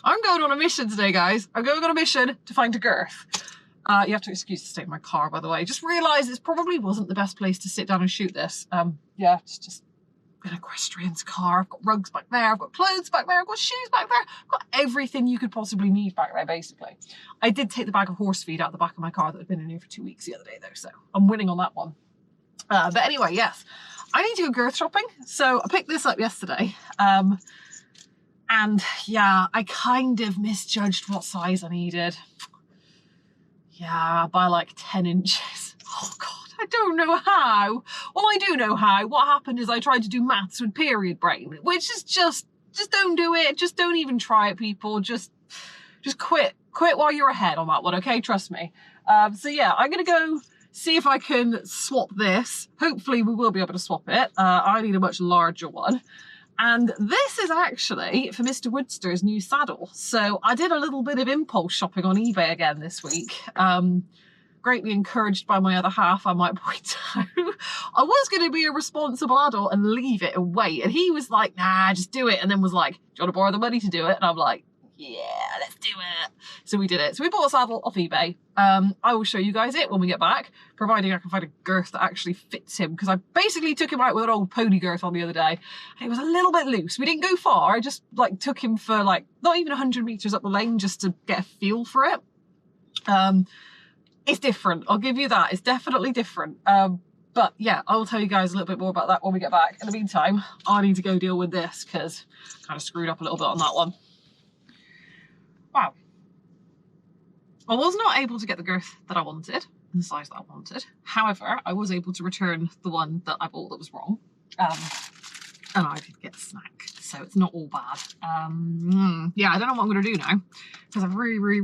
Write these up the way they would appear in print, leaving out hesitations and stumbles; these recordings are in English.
I'm going on a mission today, guys. I'm going on a mission to find a girth. You have to excuse the state of my car, by the way. Just realised this probably wasn't the best place to sit down and shoot this. Yeah, it's just an equestrian's car. I've got rugs back there, I've got clothes back there, I've got shoes back there, I've got everything you could possibly need back there, basically. I did take the bag of horse feed out the back of my car that had been in here for 2 weeks the other day, though, so I'm winning on that one. But anyway, yes, I need to go girth shopping. So I picked this up yesterday. And yeah, I kind of misjudged what size I needed. Yeah, by like 10 inches. Oh God, I don't know how. Well, I do know how. What happened is I tried to do maths with period brain, which is just don't do it. Just don't even try it, people. Just quit. Quit while you're ahead on that one, okay? Trust me. So yeah, I'm gonna go see if I can swap this. Hopefully we will be able to swap it. I need a much larger one. And this is actually for Mr. Woodster's new saddle. So I did a little bit of impulse shopping on eBay again this week. Greatly encouraged by my other half, I might point out. I was going to be a responsible adult and leave it and wait. And he was like, nah, just do it. And then was like, do you want to borrow the money to do it? And I'm like, yeah, let's do it. So we did it. So we bought a saddle off eBay. I will show you guys it when we get back, providing I can find a girth that actually fits him, because I basically took him out with an old pony girth on the other day and it was a little bit loose. We didn't go far. I just like took him for like not even 100 meters up the lane just to get a feel for it. It's different. I'll give you that. It's definitely different. But yeah, I will tell you guys a little bit more about that when we get back. In the meantime, I need to go deal with this because I kind of screwed up a little bit on that one. Wow. I was not able to get the girth that I wanted, the size that I wanted. However, I was able to return the one that I bought that was wrong. And I did get a snack, so it's not all bad. Yeah, I don't know what I'm going to do now, because I really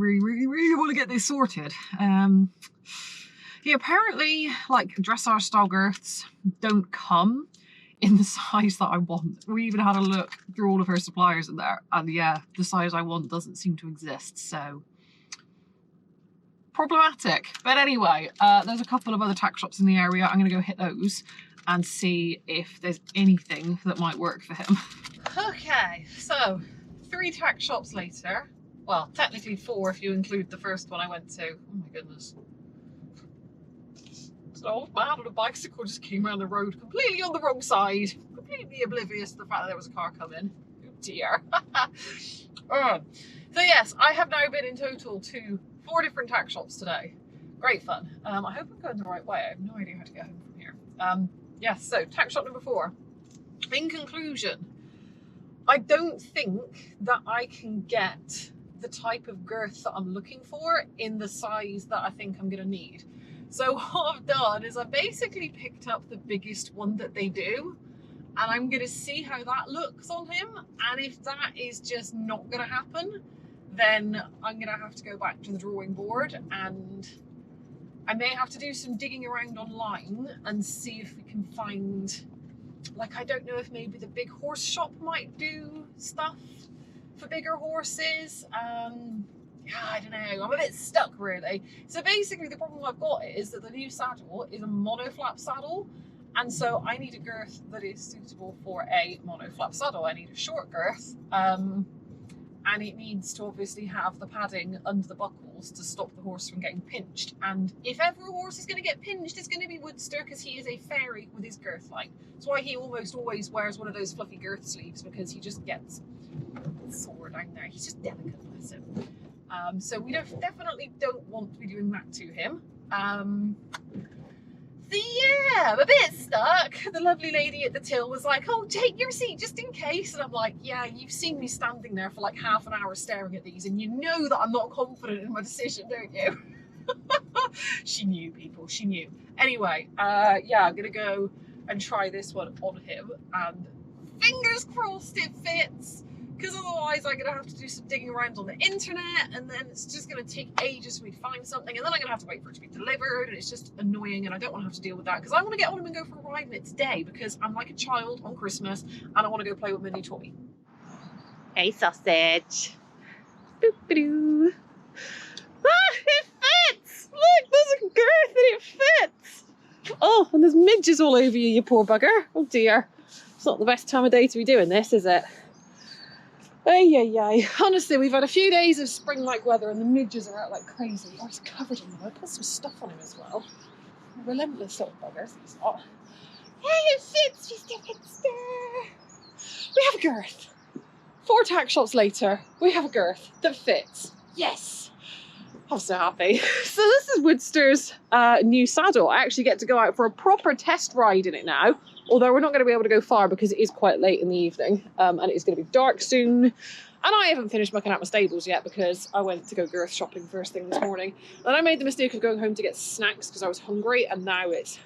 want to get this sorted. Yeah, apparently, like, dressage style girths don't come in the size that I want. We even had a look through all of her suppliers in there, and yeah, the size I want doesn't seem to exist, so problematic. But anyway, there's a couple of other tack shops in the area. I'm gonna go hit those and see if there's anything that might work for him. Okay, so 3 tack shops later. Well, technically 4 if you include the first one I went to. Oh my goodness. An old man on a bicycle just came around the road completely on the wrong side, completely oblivious to the fact that there was a car coming. Oh dear. So yes, I have now been in total to 4 different tack shops today. Great fun. I hope I'm going the right way. I have no idea how to get home from here. Yes, so tack shop number 4. In conclusion, I don't think that I can get the type of girth that I'm looking for in the size that I think I'm going to need. So what I've done is I basically picked up the biggest one that they do, and I'm going to see how that looks on him. And if that is just not going to happen, then I'm going to have to go back to the drawing board, and I may have to do some digging around online and see if we can find, like, I don't know if maybe the big horse shop might do stuff for bigger horses. Yeah, I don't know, I'm a bit stuck really. So basically the problem I've got is that the new saddle is a monoflap saddle, and so I need a girth that is suitable for a monoflap saddle. I need a short girth, and it needs to obviously have the padding under the buckles to stop the horse from getting pinched. And if ever a horse is going to get pinched, it's going to be Woodster, because he is a fairy with his girth line. That's why he almost always wears one of those fluffy girth sleeves, because he just gets sore down there. He's just delicate, bless him. So we definitely don't want to be doing that to him. So yeah, I'm a bit stuck. The lovely lady at the till was like, oh, take your seat just in case. And I'm like, yeah, you've seen me standing there for like half an hour staring at these, and you know that I'm not confident in my decision, don't you? She knew, people, she knew. Anyway, yeah, I'm gonna go and try this one on him, and fingers crossed it fits. Because otherwise I'm going to have to do some digging around on the internet, and then it's just going to take ages for me to find something, and then I'm going to have to wait for it to be delivered, and it's just annoying, and I don't want to have to deal with that, because I want to get on him and go for a ride in it today, because I'm like a child on Christmas and I want to go play with my new toy. Hey, sausage. Boop-a-doo. Ah, it fits! Look, there's a girth and it fits! Oh, and there's midges all over you, you poor bugger. Oh dear. It's not the best time of day to be doing this, is it? Ay, ay, ay. Honestly, we've had a few days of spring-like weather and the midges are out like crazy. Oh, he's covered in mud. Put some stuff on him as well. Relentless little buggers. He's not. Hey, it fits, Mr. Hipster. We have a girth. 4 tack shots later, we have a girth that fits. Yes. I'm so happy. So this is Woodster's new saddle. I actually get to go out for a proper test ride in it now. Although we're not going to be able to go far because it is quite late in the evening and it is going to be dark soon. And I haven't finished mucking out my stables yet because I went to go girth shopping first thing this morning. And I made the mistake of going home to get snacks because I was hungry, and now it's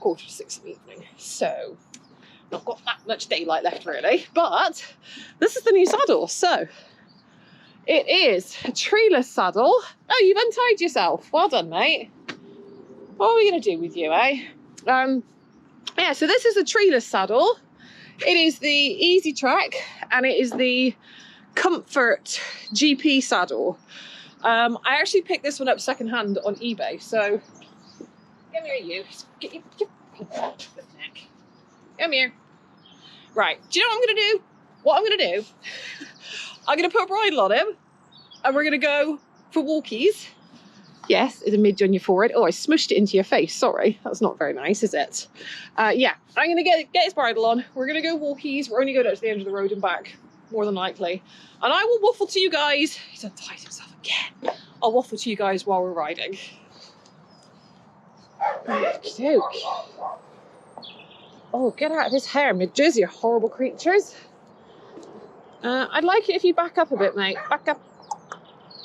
5:45 in the evening. So not got that much daylight left really. But this is the new saddle. So it is a treeless saddle. Oh, you've untied yourself. Well done, mate. What are we going to do with you, eh? Yeah, so this is a treeless saddle. It is the Easytrek and it is the Comfort GP saddle. I actually picked this one up secondhand on eBay. So come here, you. Get your neck. Come here. Right. Do you know what I'm going to do? What I'm going to do? I'm going to put a bridle on him and we're going to go for walkies. Yes, it's a midge on your forehead. Oh, I smushed it into your face. Sorry, that's not very nice, is it? Yeah, I'm going to get his bridle on. We're going to go walkies. We're only going out to the end of the road and back, more than likely. And I will waffle to you guys. He's untied himself again. I'll waffle to you guys while we're riding. Okey-doke. Oh, get out of his hair, midges, you horrible creatures. I'd like it if you back up a bit, mate. Back up.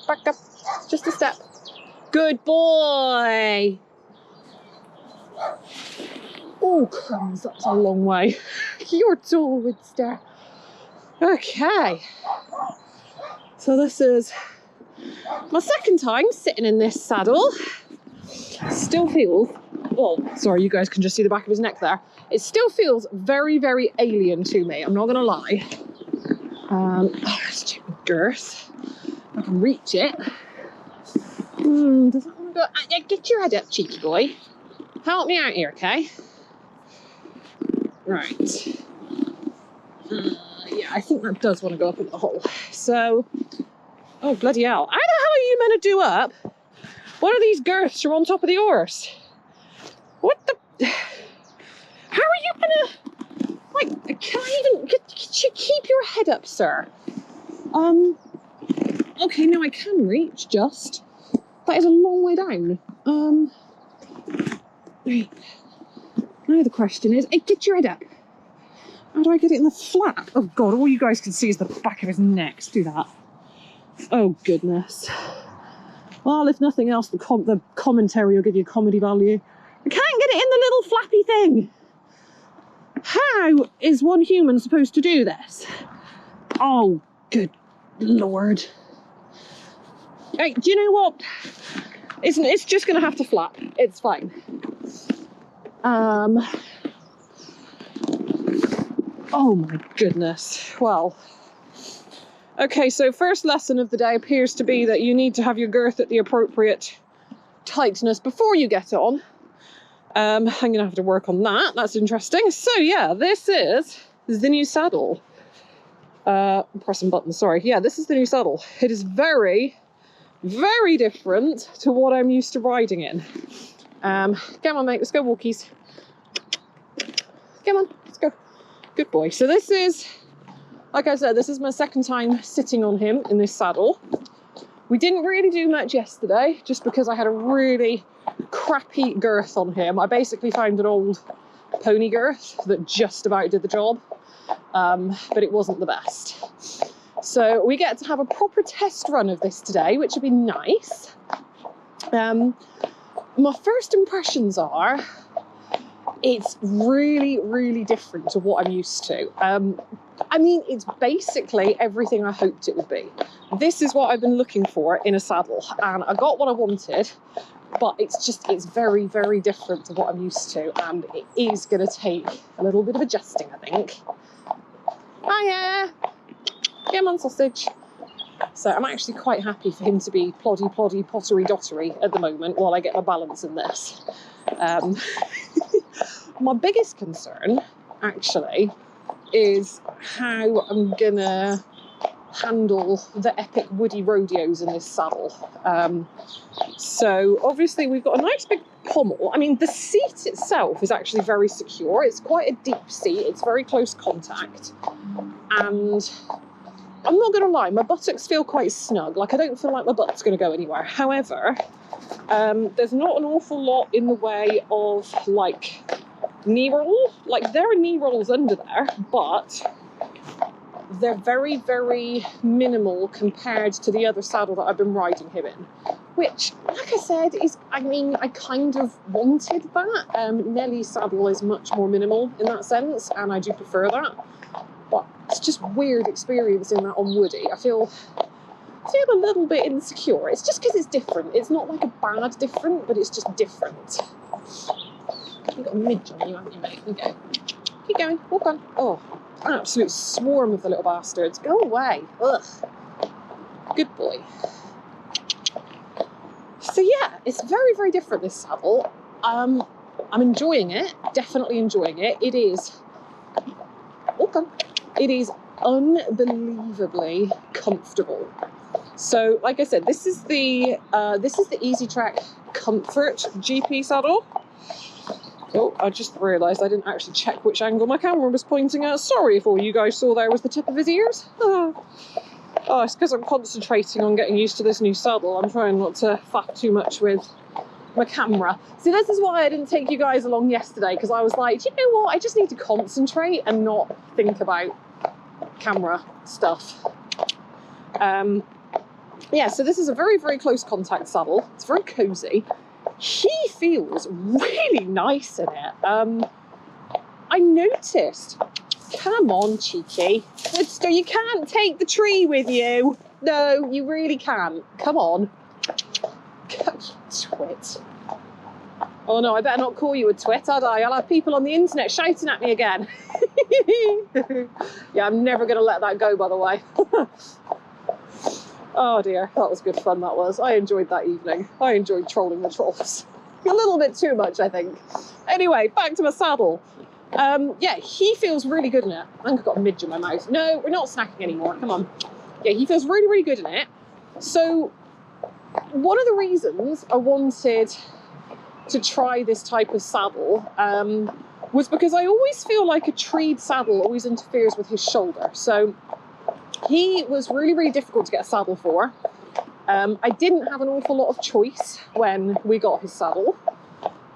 Back up. Just a step. Good boy. Oh, crumbs, that's a long way. You're tall, Woodster. Okay. So this is my second time sitting in this saddle. Still feels, oh, sorry, you guys can just see the back of his neck there. It still feels very, very alien to me. I'm not going to lie. Oh, stupid girth. I can reach it. Does that want to go? Get your head up, cheeky boy. Help me out here, okay? Right. Yeah, I think that does want to go up in the hole. So, oh, bloody hell. How the hell are you meant to do up? One of these girths from on top of the horse. What the? How are you gonna? Like, can I even? Could you keep your head up, sir? Okay, now I can reach just. That is a long way down. Right. Now the question is, hey, get your head up. How do I get it in the flap? Oh God, all you guys can see is the back of his neck. Let's do that. Oh goodness. Well, if nothing else, the commentary will give you comedy value. I can't get it in the little flappy thing. How is one human supposed to do this? Oh, good Lord. Hey, do you know what? It's just going to have to flap. It's fine. Oh my goodness. Well, okay, so first lesson of the day appears to be that you need to have your girth at the appropriate tightness before you get on. I'm going to have to work on that. That's interesting. So yeah, this is the new saddle. I'm pressing buttons, sorry. Yeah, this is the new saddle. It is very, very different to what I'm used to riding in. Come on, mate, let's go walkies. Come on, let's go. Good boy. So this is, like I said, this is my second time sitting on him in this saddle. We didn't really do much yesterday, just because I had a really crappy girth on him. I basically found an old pony girth that just about did the job, but it wasn't the best. So we get to have a proper test run of this today, which would be nice. My first impressions are, it's really, really different to what I'm used to. I mean, it's basically everything I hoped it would be. This is what I've been looking for in a saddle, and I got what I wanted, but it's very, very different to what I'm used to, and it is going to take a little bit of adjusting, I think. Hiya! Come on, sausage. So I'm actually quite happy for him to be ploddy, pottery, dottery at the moment while I get my balance in this. My biggest concern, actually, is how I'm gonna handle the epic woody rodeos in this saddle. So obviously we've got a nice big pommel. I mean, the seat itself is actually very secure. It's quite a deep seat. It's very close contact. And I'm not going to lie, my buttocks feel quite snug. Like, I don't feel like my butt's going to go anywhere. However, there's not an awful lot in the way of, like, knee roll. Like, there are knee rolls under there, but they're very, very minimal compared to the other saddle that I've been riding him in. Which, like I said, is, I mean, I kind of wanted that. Nellie's saddle is much more minimal in that sense, and I do prefer that. But it's just weird experiencing that on Woody. I feel a little bit insecure. It's just because it's different. It's not like a bad different, but it's just different. You've got a midge on you, haven't you, mate? Okay. Keep going. Walk on. Oh, absolute swarm of the little bastards. Go away. Ugh. Good boy. So yeah, it's very, very different, this saddle. I'm enjoying it. Definitely enjoying it. It is... Walk on. It is unbelievably comfortable. So, like I said, this is the Easytrek Comfort GP saddle. Oh, I just realised I didn't actually check which angle my camera was pointing at. Sorry if all you guys saw there was the tip of his ears. Oh, it's because I'm concentrating on getting used to this new saddle. I'm trying not to faff too much with my camera. See, this is why I didn't take you guys along yesterday, because I was like, you know what, I just need to concentrate and not think about camera stuff. Yeah, so this is a very, very close contact saddle. It's very cozy. He feels really nice in it. I noticed, come on, cheeky. You can't take the tree with you. No, you really can't. Come on. Twit. Oh no, I better not call you a twit, had I? I'll have people on the internet shouting at me again. Yeah, I'm never going to let that go, by the way. Oh dear, that was good fun, that was. I enjoyed that evening. I enjoyed trolling the trolls. A little bit too much, I think. Anyway, back to my saddle. Yeah, he feels really good in it. I think I've got a midge in my mouth. No, we're not snacking anymore, come on. Yeah, he feels really, really good in it. So, one of the reasons I wanted to try this type of saddle was because I always feel like a treed saddle always interferes with his shoulder. So he was really, really difficult to get a saddle for. I didn't have an awful lot of choice when we got his saddle,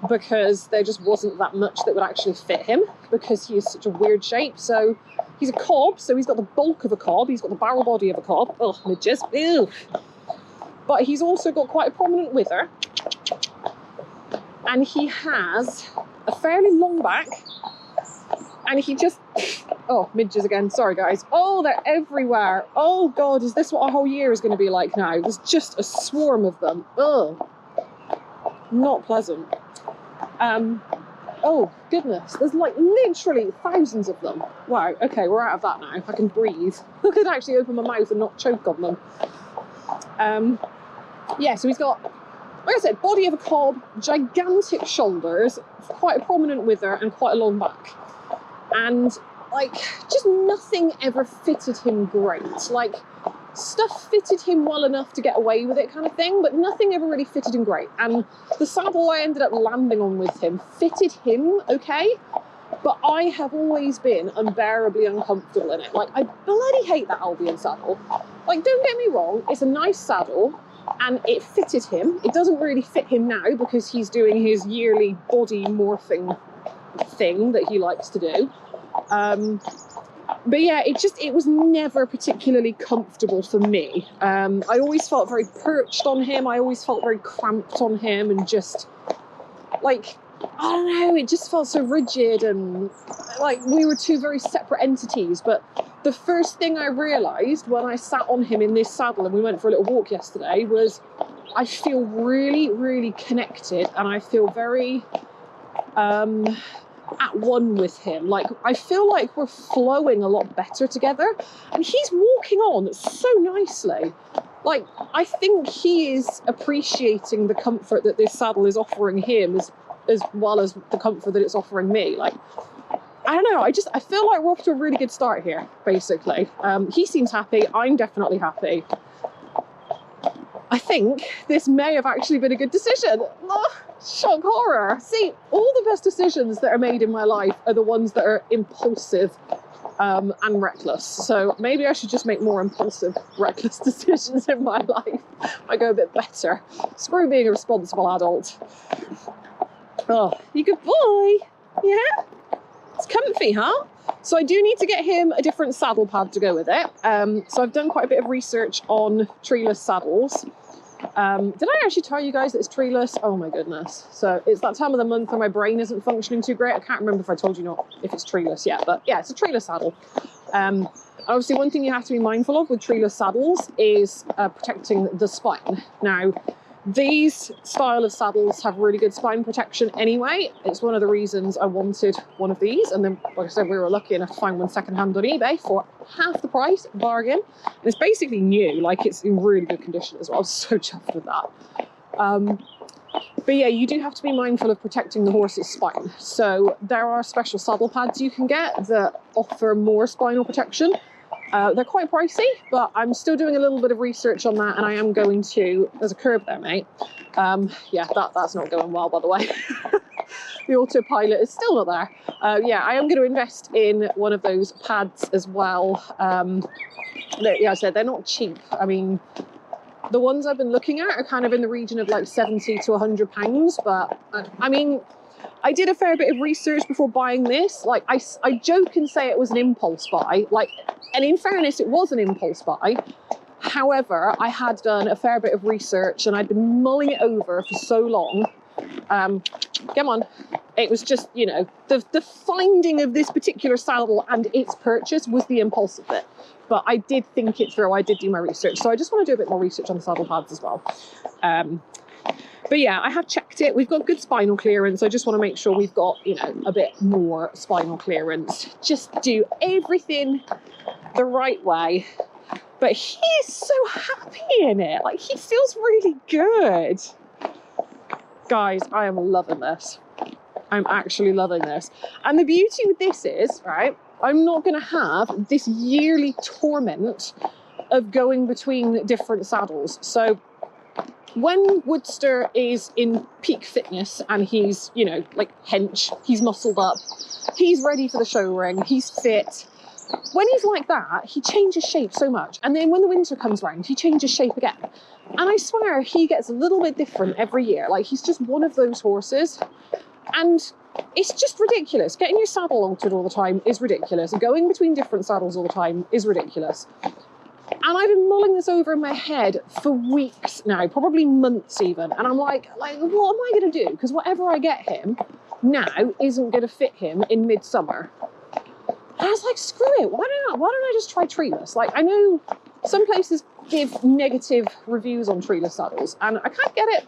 because there just wasn't that much that would actually fit him, because he is such a weird shape. So he's a cob, so he's got the bulk of a cob, he's got the barrel body of a cob. Oh, midges. Ew. But he's also got quite a prominent wither, and he has a fairly long back, and he just... Oh, midges again. Sorry, guys. Oh, they're everywhere. Oh, God, is this what our whole year is going to be like now? There's just a swarm of them. Ugh. Not pleasant. Oh, goodness. There's, like, literally thousands of them. Wow, okay, we're out of that now. I can breathe. I could actually open my mouth and not choke on them. Yeah, so he's got, like I said, body of a cob, gigantic shoulders, quite a prominent wither, and quite a long back. And... like, just nothing ever fitted him great. Like, stuff fitted him well enough to get away with it kind of thing, but nothing ever really fitted him great. And the saddle I ended up landing on with him fitted him okay, but I have always been unbearably uncomfortable in it. Like, I bloody hate that Albion saddle. Like, don't get me wrong, it's a nice saddle, and it fitted him. It doesn't really fit him now, because he's doing his yearly body morphing thing that he likes to do. But yeah, it was never particularly comfortable for me. I always felt very perched on him. I always felt very cramped on him, and just, like, I don't know, it just felt so rigid, and like we were two very separate entities. But the first thing I realised when I sat on him in this saddle and we went for a little walk yesterday was I feel really, really connected, and I feel very... at one with him. Like, I feel like we're flowing a lot better together, and he's walking on so nicely. Like, I think he is appreciating the comfort that this saddle is offering him as well as the comfort that it's offering me. Like, I don't know, I feel like we're off to a really good start here, basically. He seems happy, I'm definitely happy. I think this may have actually been a good decision. Oh, shock horror. See, all the best decisions that are made in my life are the ones that are impulsive and reckless. So maybe I should just make more impulsive, reckless decisions in my life. I go a bit better. Screw being a responsible adult. Oh, you good boy. Yeah? It's comfy, huh? So I do need to get him a different saddle pad to go with it. So I've done quite a bit of research on treeless saddles. Did I actually tell you guys that it's treeless? Oh my goodness. So it's that time of the month when my brain isn't functioning too great. I can't remember if I told you not if it's treeless yet, but yeah, it's a treeless saddle. Obviously one thing you have to be mindful of with treeless saddles is protecting the spine. Now, these style of saddles have really good spine protection anyway. It's one of the reasons I wanted one of these. And then, like I said, we were lucky enough to find one secondhand on eBay for half the price, bargain. And it's basically new, like it's in really good condition as well. I was so chuffed with that. But yeah, you do have to be mindful of protecting the horse's spine. So there are special saddle pads you can get that offer more spinal protection. They're quite pricey, but I'm still doing a little bit of research on that, and I am going to... There's a curb there, mate. Yeah, that's not going well, by the way. The autopilot is still not there. Yeah, I am going to invest in one of those pads as well. Yeah, I said they're not cheap. I mean, the ones I've been looking at are kind of in the region of like £70 to £100, but I mean... I did a fair bit of research before buying this. Like, I joke and say it was an impulse buy. Like, and in fairness, it was an impulse buy. However, I had done a fair bit of research and I'd been mulling it over for so long. Come on. It was just, you know, the finding of this particular saddle and its purchase was the impulsive bit. But I did think it through. I did do my research. So I just want to do a bit more research on the saddle pads as well. But yeah, I have checked it. We've got good spinal clearance. I just want to make sure we've got, you know, a bit more spinal clearance. Just do everything the right way. But he is so happy in it. Like, he feels really good. Guys, I am loving this. I'm actually loving this. And the beauty with this is, right, I'm not going to have this yearly torment of going between different saddles. So when Woodster is in peak fitness and he's, you know, like hench, he's muscled up, he's ready for the show ring, he's fit. When he's like that, he changes shape so much. And then when the winter comes around, he changes shape again. And I swear he gets a little bit different every year. Like, he's just one of those horses. And it's just ridiculous. Getting your saddle altered all the time is ridiculous. Going between different saddles all the time is ridiculous. And I've been mulling this over in my head for weeks now, probably months even. And I'm like, what am I going to do? Because whatever I get him now isn't going to fit him in midsummer. And I was like, screw it. Why don't I just try treeless? Like, I know some places give negative reviews on treeless saddles, and I can't get it.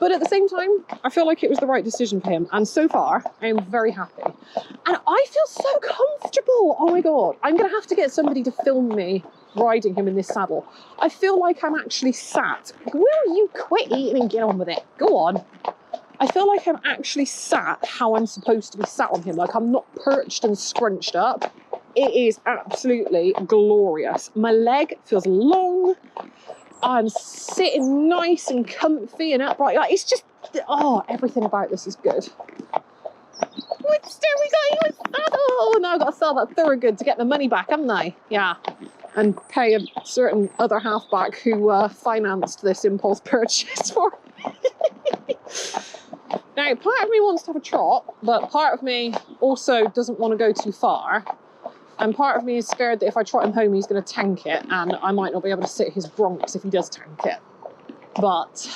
But at the same time, I feel like it was the right decision for him. And so far, I am very happy. And I feel so comfortable. Oh my God. I'm going to have to get somebody to film me riding him in this saddle. I feel like I'm actually sat. Will you quit eating and get on with it? Go on. I feel like I'm actually sat how I'm supposed to be sat on him. Like, I'm not perched and scrunched up. It is absolutely glorious. My leg feels long. I'm sitting nice and comfy and upright. Like, it's just, oh, everything about this is good. Woodster, we got you a saddle! Now I've got to sell that Thorogood to get the money back, haven't I? Yeah. And pay a certain other halfback who financed this impulse purchase for me. Now, part of me wants to have a trot, but part of me also doesn't want to go too far. And part of me is scared that if I trot him home, he's going to tank it, and I might not be able to sit his broncs if he does tank it. But,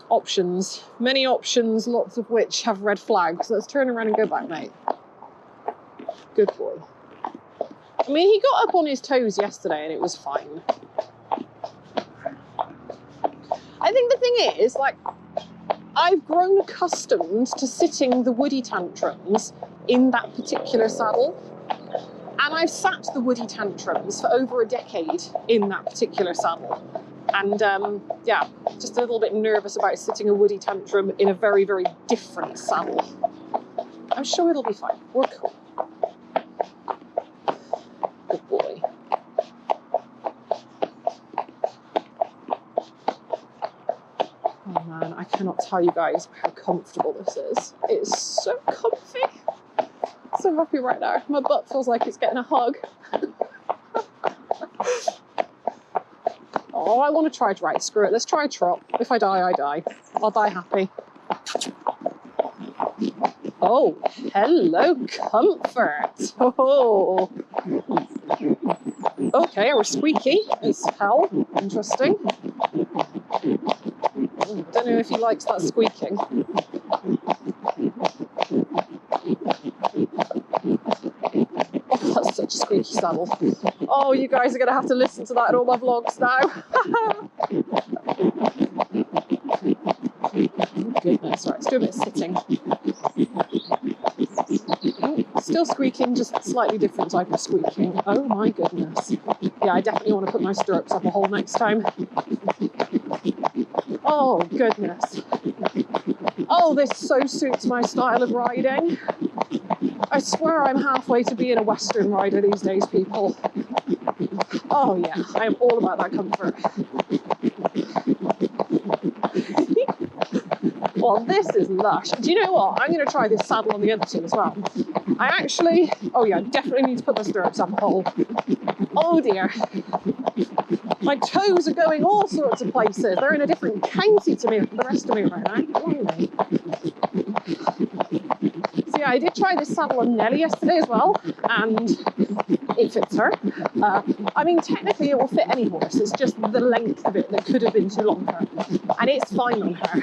options. Many options, lots of which have red flags. Let's turn around and go back, mate. Good boy. I mean, he got up on his toes yesterday and it was fine. I think the thing is, like, I've grown accustomed to sitting the woody tantrums in that particular saddle. And I've sat the woody tantrums for over a decade in that particular saddle. And yeah, just a little bit nervous about sitting a woody tantrum in a very, very different saddle. I'm sure it'll be fine. We're cool. Good boy. Oh man, I cannot tell you guys how comfortable this is. It is so comfy. So happy right now. My butt feels like it's getting a hug. Oh, I want to try right. Screw it. Let's try trot. If I die, I die. I'll die happy. Oh, hello, comfort. Oh. Okay, we're squeaky as hell. Interesting. Don't know if he likes that squeaking. Oh, that's such a squeaky saddle. Oh, you guys are going to have to listen to that in all my vlogs now. Oh, goodness. Right, let's do a bit of sitting. Oh, still squeaking, just slightly different type of squeaking. Oh my goodness. Yeah, I definitely want to put my stirrups up a hole next time. Oh, goodness. Oh, this so suits my style of riding. I swear I'm halfway to being a Western rider these days, people. Oh yeah, I am all about that comfort. Well, this is lush. Do you know what? I'm going to try this saddle on the other two as well. Oh yeah, I definitely need to put my stirrups up a hole. Oh dear. My toes are going all sorts of places. They're in a different county to me, the rest of me right now. Blimey. So yeah, I did try this saddle on Nelly yesterday as well, and it fits her. I mean, technically it will fit any horse. It's just the length of it that could have been too long for her. And it's fine on her.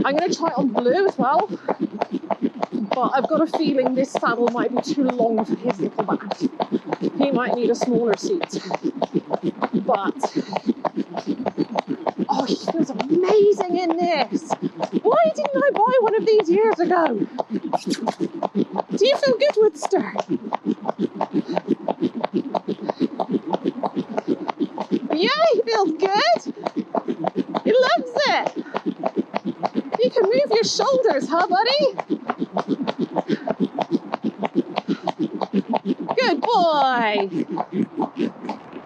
I'm going to try it on Blue as well. But I've got a feeling this saddle might be too long for his little back. He might need a smaller seat. But, oh, he feels amazing in this. Why didn't I buy one of these years ago? Do you feel good, Woodster? Yeah, he feels good. He loves it. You can move your shoulders, huh, buddy? Good boy.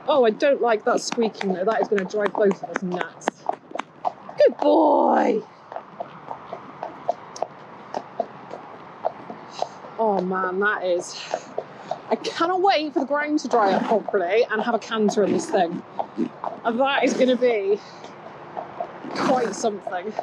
Oh, I don't like that squeaking though. That is going to drive both of us nuts. Good boy. Oh man, that is... I cannot wait for the ground to dry up properly and have a canter in this thing. And that is going to be quite something.